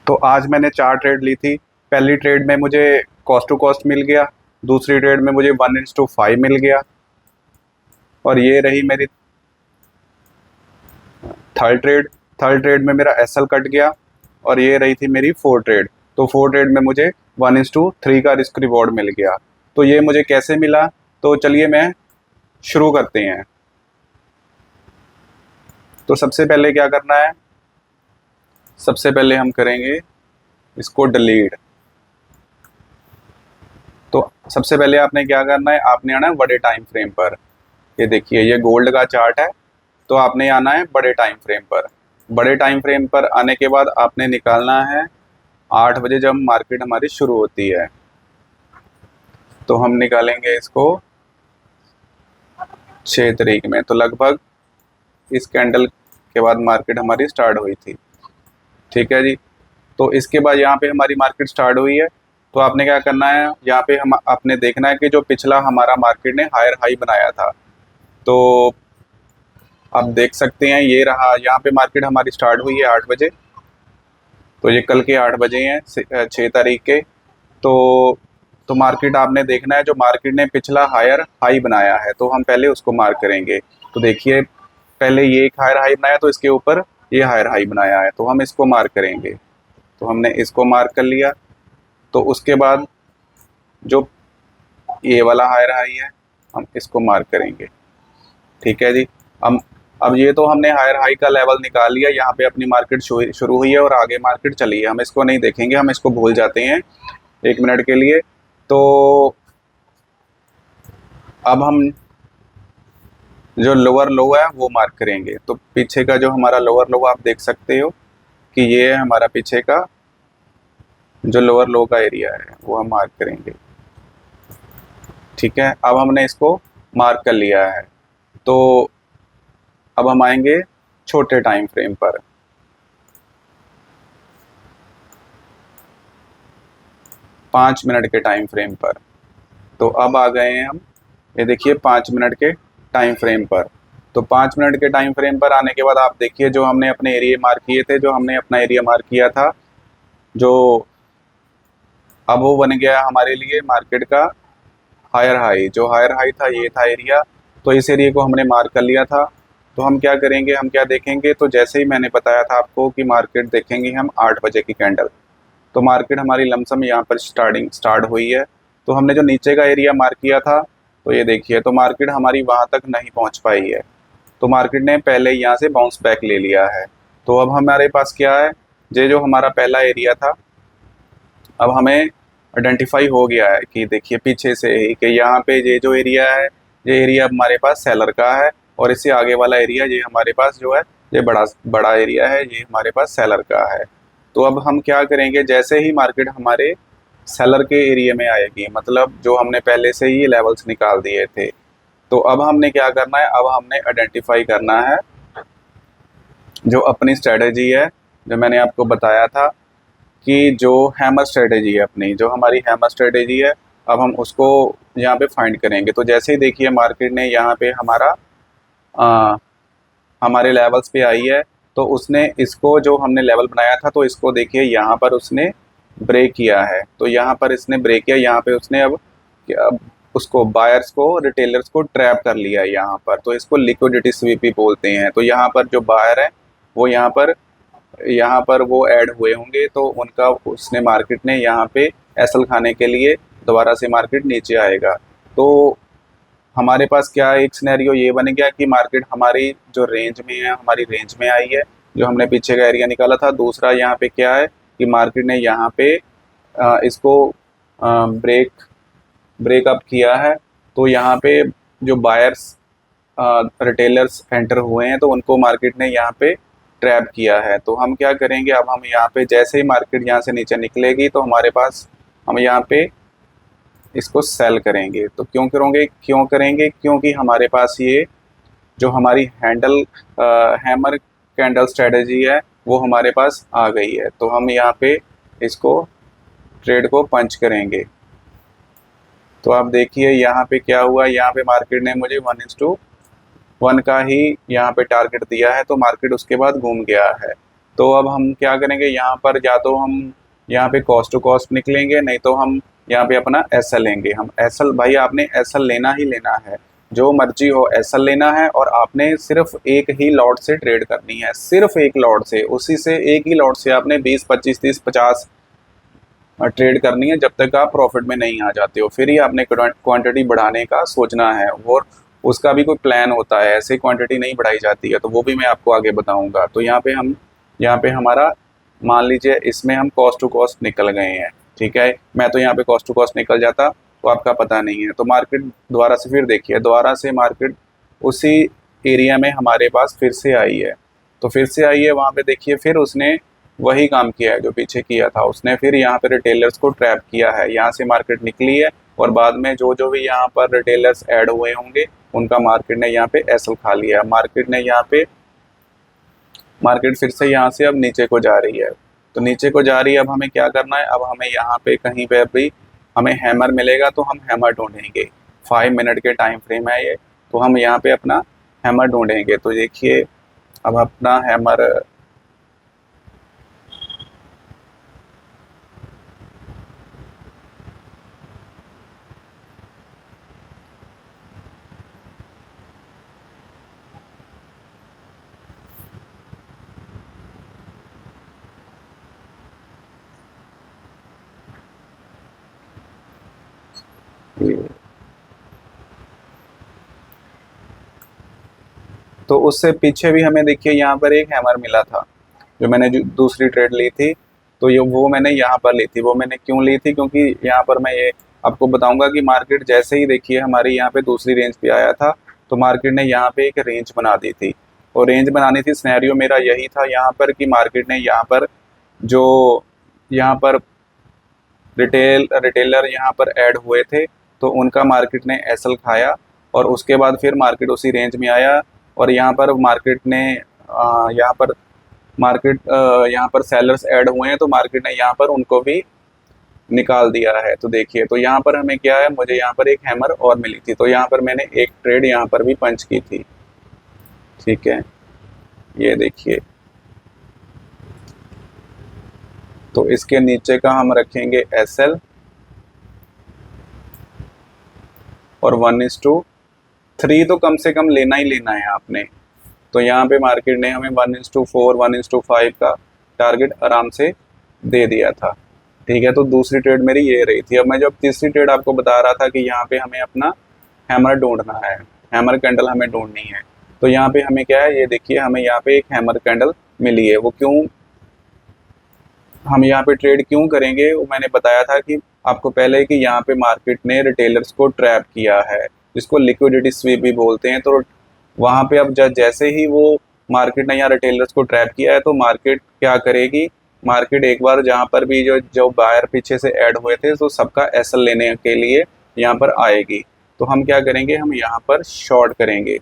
तो आज मैंने 4 ट्रेड ली थी। पहली ट्रेड में मुझे कॉस्ट टू कॉस्ट मिल गया, दूसरी ट्रेड में मुझे 1:5 मिल गया, और ये रही मेरी थर्ड ट्रेड में मेरा एसएल कट गया, और ये रही थी मेरी 4 ट्रेड। तो 4 ट्रेड में मुझे 1:3 का रिस्क रिवॉर्ड मिल गया। तो ये मुझे कैसे मिला, तो चलिए मैं शुरू करते हैं। तो सबसे पहले क्या करना है, सबसे पहले हम करेंगे इसको डिलीट। तो सबसे पहले आपने क्या करना है, आपने आना है बड़े टाइम फ्रेम पर। ये देखिए, ये गोल्ड का चार्ट है, तो आपने आना है बड़े टाइम फ्रेम पर। बड़े टाइम फ्रेम पर आने के बाद आपने निकालना है 8 बजे, जब मार्केट हमारी शुरू होती है। तो हम निकालेंगे इसको 6 तारीख में, तो लगभग इस कैंडल के बाद मार्केट हमारी स्टार्ट हुई थी। ठीक है जी। तो इसके बाद यहाँ पे हमारी मार्केट स्टार्ट हुई है, तो आपने क्या करना है, यहाँ पे हम आपने देखना है कि जो पिछला हमारा मार्केट ने हायर हाई बनाया था, तो आप देख सकते हैं ये रहा। यहाँ पे मार्केट हमारी स्टार्ट हुई है 8 बजे, तो ये कल के 8 बजे हैं 6 तारीख के। तो मार्केट आपने देखना है, जो मार्केट ने पिछला हायर हाई बनाया है, तो हम पहले उसको मार्क करेंगे। तो देखिए, पहले ये एक हायर हाई बनाया, तो इसके ऊपर ये हायर हाई बनाया है, तो हम इसको मार्क करेंगे। तो हमने इसको मार्क कर लिया। तो उसके बाद जो ये वाला हायर हाई है, हम इसको मार्क करेंगे। ठीक है जी। अब ये तो हमने हायर हाई का लेवल निकाल लिया। यहाँ पे अपनी मार्केट शुरू हुई है और आगे मार्केट चली है, हम इसको नहीं देखेंगे, हम इसको भूल जाते हैं 1 मिनट के लिए। तो अब हम जो लोअर लो है वो मार्क करेंगे। तो पीछे का जो हमारा लोअर लो आप देख सकते हो कि ये है हमारा पीछे का जो लोअर लो का एरिया है, वो हम मार्क करेंगे। ठीक है, अब हमने इसको मार्क कर लिया है। तो अब हम आएंगे छोटे टाइम फ्रेम पर। पाँच मिनट के टाइम फ्रेम पर। तो अब आ गए हैं हम, ये देखिए 5 मिनट के टाइम फ्रेम पर। तो 5 मिनट के टाइम फ्रेम पर आने के बाद आप देखिए, जो हमने अपने एरिया मार्क किए थे, जो हमने अपना एरिया मार्क किया था, जो अब वो बन गया हमारे लिए मार्केट का हायर हाई। जो हायर हाई था ये था एरिया, तो इस एरिया को हमने मार्क कर लिया था। तो हम क्या करेंगे, हम क्या देखेंगे, तो जैसे ही मैंने बताया था आपको कि मार्केट देखेंगे हम 8 बजे की कैंडल। तो मार्केट हमारी लमसम यहाँ पर स्टार्ट हुई है। तो हमने जो नीचे का एरिया मार्क किया था, तो ये देखिए, तो मार्केट हमारी वहाँ तक नहीं पहुँच पाई है, तो मार्केट ने पहले यहाँ से बाउंस बैक ले लिया है। तो अब हमारे पास क्या है, ये जो हमारा पहला एरिया था, अब हमें आइडेंटिफाई हो गया है कि देखिए पीछे से ही कि यहाँ पे ये जो एरिया है, ये एरिया हमारे पास सेलर का है, और इससे आगे वाला एरिया ये हमारे पास जो है, ये बड़ा बड़ा एरिया है, ये हमारे पास सेलर का है। तो अब हम क्या करेंगे, जैसे ही मार्केट हमारे सेलर के एरिया में आएगी, मतलब जो हमने पहले से ही लेवल्स निकाल दिए थे, तो अब हमने क्या करना है, अब हमने आइडेंटिफाई करना है जो अपनी स्ट्रेटेजी है, जो मैंने आपको बताया था कि जो हैमर स्ट्रेटेजी है अपनी, जो हमारी हैमर स्ट्रेटेजी है, अब हम उसको यहाँ पे फाइंड करेंगे। तो जैसे ही देखिए मार्केट ने यहाँ पे हमारे लेवल्स पे आई है, तो उसने इसको, जो हमने लेवल बनाया था, तो इसको देखिए यहाँ पर उसने ब्रेक किया है। तो यहाँ पर इसने ब्रेक किया, यहाँ पे उसने अब उसको बायर्स को, रिटेलर्स को ट्रैप कर लिया है यहाँ पर। तो इसको लिक्विडिटी स्वीप भी बोलते हैं। तो यहाँ पर जो बायर है वो यहाँ पर वो ऐड हुए होंगे, तो उनका उसने मार्केट ने यहाँ पे एसल खाने के लिए दोबारा से मार्केट नीचे आएगा। तो हमारे पास क्या एक सिनेरियो ये बन गया कि मार्केट हमारी जो रेंज में है, हमारी रेंज में आई है, जो हमने पीछे का एरिया निकाला था। दूसरा यहाँ पे क्या है कि मार्केट ने यहाँ पे इसको ब्रेकअप किया है। तो यहाँ पे जो बायर्स रिटेलर्स एंटर हुए हैं, तो उनको मार्केट ने यहाँ पे ट्रैप किया है। तो हम क्या करेंगे, अब हम यहाँ पे जैसे ही मार्केट यहाँ से नीचे निकलेगी, तो हमारे पास हम यहाँ पे इसको सेल करेंगे। तो क्यों करेंगे, क्योंकि हमारे पास ये जो हमारी हैमर कैंडल स्ट्रेटेजी है, वो हमारे पास आ गई है। तो हम यहाँ पे इसको ट्रेड को पंच करेंगे। तो आप देखिए यहाँ पे क्या हुआ, यहाँ पे मार्केट ने मुझे 1:1 का ही यहाँ पे टारगेट दिया है, तो मार्केट उसके बाद घूम गया है। तो अब हम क्या करेंगे, यहाँ पर या तो हम यहाँ पे कॉस्ट टू कॉस्ट निकलेंगे, नहीं तो हम यहाँ पे अपना एसएल लेंगे। हम एसएल, भाई आपने एसएल लेना ही लेना है, जो मर्जी हो एसएल लेना है, और आपने सिर्फ एक ही लॉट से ट्रेड करनी है, सिर्फ एक लॉट से, उसी से एक ही लॉट से आपने 20 25 30 50 ट्रेड करनी है, जब तक आप प्रॉफिट में नहीं आ जाते हो। फिर ही आपने क्वांटिटी बढ़ाने का सोचना है, और उसका भी कोई प्लान होता है, ऐसे क्वांटिटी नहीं बढ़ाई जाती है, तो वो भी मैं आपको आगे बताऊंगा। तो यहाँ पे हमारा मान लीजिए इसमें हम कॉस्ट टू कॉस्ट निकल गए हैं, ठीक है। मैं तो यहाँ पे कॉस्ट टू कॉस्ट निकल जाता तो आपका पता नहीं है। तो मार्केट दोबारा से, फिर देखिए दोबारा से मार्केट उसी एरिया में हमारे पास फिर से आई है। तो फिर से आई है, वहाँ पे देखिए फिर उसने वही काम किया है जो पीछे किया था, उसने फिर यहाँ पे रिटेलर्स को ट्रैप किया है। यहाँ से मार्केट निकली है, और बाद में जो जो भी यहाँ पर रिटेलर्स ऐड हुए होंगे उनका मार्केट ने यहाँ पे एसएल खा लिया है। मार्केट फिर से यहाँ से अब नीचे को जा रही है। तो नीचे को जा रही है, अब हमें क्या करना है, अब हमें यहाँ पे कहीं पे भी हमें हैमर मिलेगा तो हम हैमर ढूंढेंगे। 5 मिनट के टाइम फ्रेम है ये, तो हम यहाँ पे अपना हैमर ढूंढेंगे। तो देखिए अब अपना हैमर, तो उससे पीछे भी हमें देखिए यहाँ पर एक हैमर मिला था, जो मैंने जो दूसरी ट्रेड ली थी, तो ये वो मैंने यहाँ पर ली थी। वो मैंने क्यों ली थी, क्योंकि यहाँ पर मैं ये आपको बताऊंगा कि मार्केट जैसे ही देखिए हमारी यहाँ पे दूसरी रेंज पे आया था, तो मार्केट ने यहाँ पे एक रेंज बना दी थी। और रेंज बनानी थी, सिनेरियो मेरा यही था यहाँ पर कि मार्केट ने यहाँ पर जो यहाँ पर रिटेलर यहाँ पर ऐड हुए थे, तो उनका मार्केट ने एसएल खाया, और उसके बाद फिर मार्केट उसी रेंज में आया। और यहाँ पर मार्केट ने यहाँ पर सेलर्स ऐड हुए हैं, तो मार्केट ने यहाँ पर उनको भी निकाल दिया है। तो देखिए, तो यहाँ पर हमें क्या है, मुझे यहाँ पर एक हैमर और मिली थी, तो यहाँ पर मैंने एक ट्रेड यहाँ पर भी पंच की थी, ठीक है। ये देखिए, तो इसके नीचे का हम रखेंगे एसएल, और 1:3 तो कम से कम लेना ही लेना है आपने। तो यहाँ पे मार्केट ने हमें 1:4 1:5 का टारगेट आराम से दे दिया था, ठीक है। तो दूसरी ट्रेड मेरी ये रही थी। अब मैं जब तीसरी ट्रेड आपको बता रहा था कि यहाँ पे हमें अपना हैमर ढूंढना है, हैमर कैंडल हमें ढूंढनी है। तो यहाँ पे हमें क्या है, ये देखिए हमें यहाँ पे एक हैमर कैंडल मिली है। वो क्यों, हम यहाँ पे ट्रेड क्यों करेंगे, वो मैंने बताया था कि आपको पहले कि यहाँ पे मार्केट ने रिटेलर्स को ट्रैप किया है, जिसको लिक्विडिटी स्वीप भी बोलते हैं। तो वहाँ पे अब जैसे ही वो मार्केट ने यहाँ रिटेलर्स को ट्रैप किया है, तो मार्केट क्या करेगी, मार्केट एक बार जहाँ पर भी जो जो बायर पीछे से ऐड हुए थे, तो सबका एसएल लेने के लिए यहाँ पर आएगी। तो हम क्या करेंगे, हम यहाँ पर शॉर्ट करेंगे।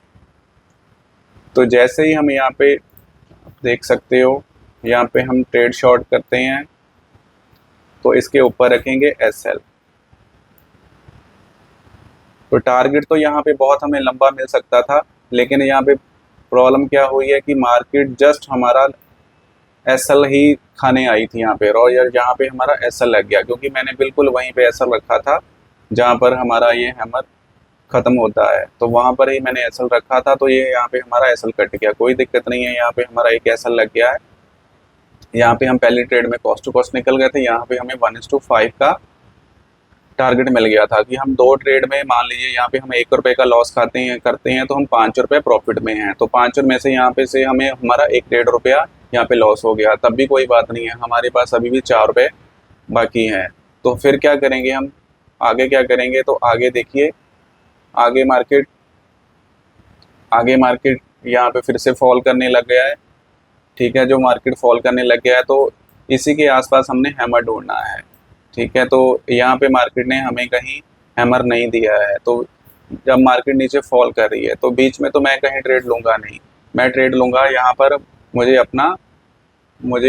तो जैसे ही हम यहाँ पे देख सकते हो, यहाँ पे हम ट्रेड शॉर्ट करते हैं, तो इसके ऊपर रखेंगे एसएल। तो टारगेट तो यहाँ पे बहुत हमें लंबा मिल सकता था, लेकिन यहाँ पे प्रॉब्लम क्या हुई है कि मार्केट जस्ट हमारा एसएल ही खाने आई थी यहाँ पे, और यहाँ पे हमारा एसएल लग गया, क्योंकि मैंने बिल्कुल वहीं पे एसएल रखा था जहाँ पर हमारा ये हैमर खत्म होता है। तो वहाँ पर ही मैंने एसएल रखा था, तो ये यहाँ पे हमारा एसएल कट गया। कोई दिक्कत नहीं है, यहाँ पे हमारा एक एसएल लग गया है। यहाँ पे हम पहली ट्रेड में कॉस्ट टू कॉस्ट निकल गए थे, यहाँ पे हमें 1:5 का टारगेट मिल गया था कि हम 2 ट्रेड में, मान लीजिए यहाँ पे हम 1 रुपये का लॉस करते हैं, तो हम 5 रुपये प्रॉफिट में हैं। तो 5 में से यहाँ पे से हमें हमारा 1 रुपया यहाँ पे लॉस हो गया, तब भी कोई बात नहीं है, हमारे पास अभी भी 4 रुपये बाकी हैं। तो फिर क्या करेंगे, हम आगे क्या करेंगे, तो आगे देखिए, आगे मार्केट यहाँ पे फिर से फॉल करने लग गया है, ठीक है। जो मार्केट फॉल करने लग गया है, तो इसी के आसपास हमने हैमर ढूंढना है, ठीक है। तो यहाँ पे मार्केट ने हमें कहीं हैमर नहीं दिया है। तो जब मार्केट नीचे फॉल कर रही है, तो बीच में तो मैं कहीं ट्रेड लूँगा नहीं, मैं ट्रेड लूँगा यहाँ पर मुझे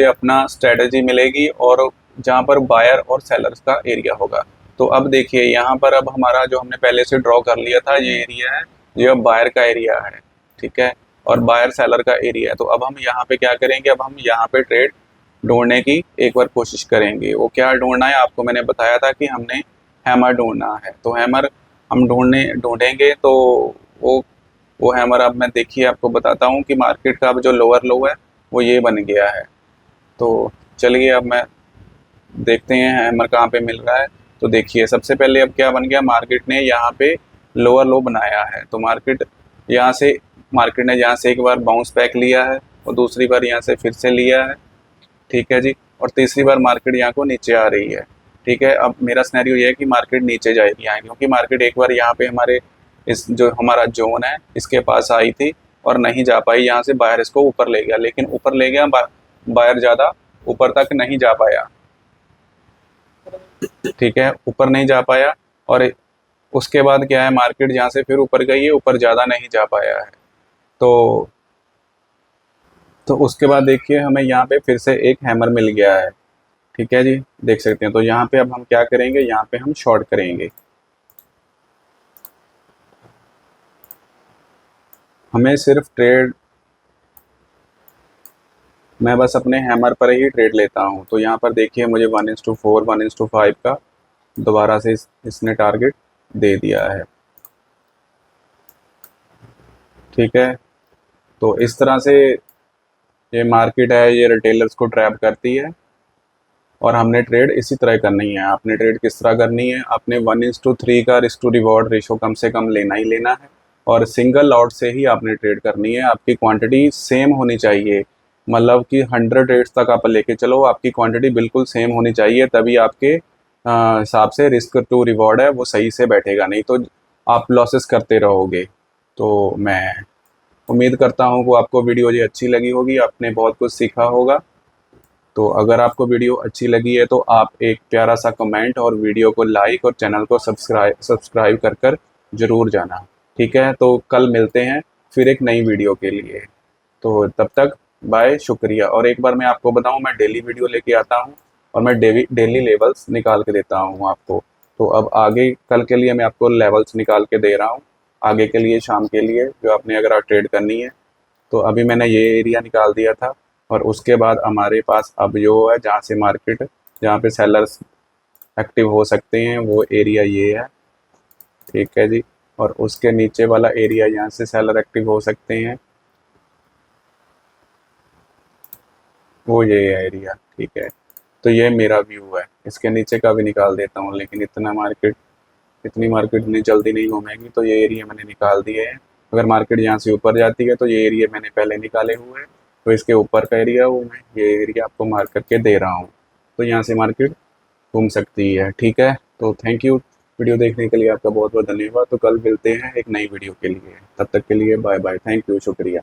अपना स्ट्रेटजी मिलेगी, और जहाँ पर बायर और सेलर्स का एरिया होगा। तो अब देखिए यहाँ पर अब हमारा जो हमने पहले से ड्रॉ कर लिया था ये एरिया है, ये अब बायर का एरिया है, ठीक है। और बायर सेलर का एरिया है। तो अब हम यहाँ पे क्या करेंगे, अब हम यहाँ पे ट्रेड ढूंढने की एक बार कोशिश करेंगे। वो क्या ढूंढना है, आपको मैंने बताया था कि हमने हैमर ढूंढना है। तो हैमर हम ढूंढेंगे तो वो वो हैमर अब मैं देखिए आपको बताता हूँ कि मार्केट का अब जो लोअर लो है वो ये बन गया है। तो चलिए अब मैं देखते हैं हैमर कहाँ पे मिल रहा है। तो देखिए सबसे पहले अब क्या बन गया, मार्केट ने यहाँ पे लोअर लो बनाया है। तो मार्केट ने यहाँ से एक बार बाउंस बैक लिया है और दूसरी बार यहाँ से फिर से लिया है, ठीक है जी। और तीसरी बार मार्केट यहाँ को नीचे आ रही है, ठीक है। अब मेरा सिनेरियो ये है कि मार्केट नीचे जाएगी यहाँ, क्योंकि मार्केट एक बार यहाँ पे हमारे इस जो हमारा जोन है इसके पास आई थी और नहीं जा पाई, यहाँ से बायर इसको ऊपर ले गया, लेकिन ऊपर ले गया बायर ज़्यादा ऊपर तक नहीं जा पाया, ठीक है, ऊपर नहीं जा पाया। और उसके बाद क्या है, मार्केट यहाँ से फिर ऊपर गई है, ऊपर ज़्यादा नहीं जा पाया है। तो उसके बाद देखिए हमें यहाँ पे फिर से एक हैमर मिल गया है, ठीक है जी, देख सकते हैं। तो यहाँ पे अब हम क्या करेंगे, यहाँ पे हम शॉर्ट करेंगे। हमें सिर्फ ट्रेड, मैं बस अपने हैमर पर ही ट्रेड लेता हूँ। तो यहाँ पर देखिए मुझे 1:4 1:5 का दोबारा से इसने टारगेट दे दिया है, ठीक है। तो इस तरह से ये मार्केट है, ये रिटेलर्स को ट्रैप करती है और हमने ट्रेड इसी तरह करनी है। आपने ट्रेड किस तरह करनी है, आपने 1:3 का रिस्क टू रिवॉर्ड रेशो कम से कम लेना ही लेना है और सिंगल लॉट से ही आपने ट्रेड करनी है। आपकी क्वांटिटी सेम होनी चाहिए, मतलब कि 100 ट्रेड्स तक आप लेके चलो, आपकी क्वांटिटी बिल्कुल सेम होनी चाहिए, तभी आपके हिसाब से रिस्क टू रिवॉर्ड है वो सही से बैठेगा, नहीं तो आप लॉसेस करते रहोगे। तो मैं उम्मीद करता हूँ कि आपको वीडियो ये अच्छी लगी होगी, आपने बहुत कुछ सीखा होगा। तो अगर आपको वीडियो अच्छी लगी है तो आप एक प्यारा सा कमेंट और वीडियो को लाइक और चैनल को सब्सक्राइब कर ज़रूर जाना, ठीक है। तो कल मिलते हैं फिर एक नई वीडियो के लिए। तो तब तक बाय, शुक्रिया। और एक बार मैं आपको बताऊं, मैं डेली वीडियो लेके आता हूं और मैं डेली लेवल्स निकाल के देता हूं आपको। तो अब आगे कल के लिए मैं आपको लेवल्स निकाल के दे रहा हूं, आगे के लिए शाम के लिए जो आपने अगर ट्रेड करनी है। तो अभी मैंने ये एरिया निकाल दिया था और उसके बाद हमारे पास अब जो है जहाँ से मार्केट, जहाँ पे सेलर्स एक्टिव हो सकते हैं वो एरिया ये है, ठीक है जी। और उसके नीचे वाला एरिया यहाँ से सेलर एक्टिव हो सकते हैं, वो ये एरिया, ठीक है। तो ये मेरा व्यू है, इसके नीचे का भी निकाल देता हूँ, लेकिन इतनी मार्केट इतनी जल्दी नहीं घूमेगी। तो ये एरिया मैंने निकाल दिए हैं। अगर मार्केट यहाँ से ऊपर जाती है तो ये एरिया मैंने पहले निकाले हुए हैं, तो इसके ऊपर का एरिया वो मैं ये एरिया आपको मार्क करके दे रहा हूँ। तो यहाँ से मार्केट घूम सकती है, ठीक है। तो थैंक यू, वीडियो देखने के लिए आपका बहुत बहुत धन्यवाद। तो कल मिलते हैं एक नई वीडियो के लिए, तब तक के लिए बाय बाय, थैंक यू, शुक्रिया।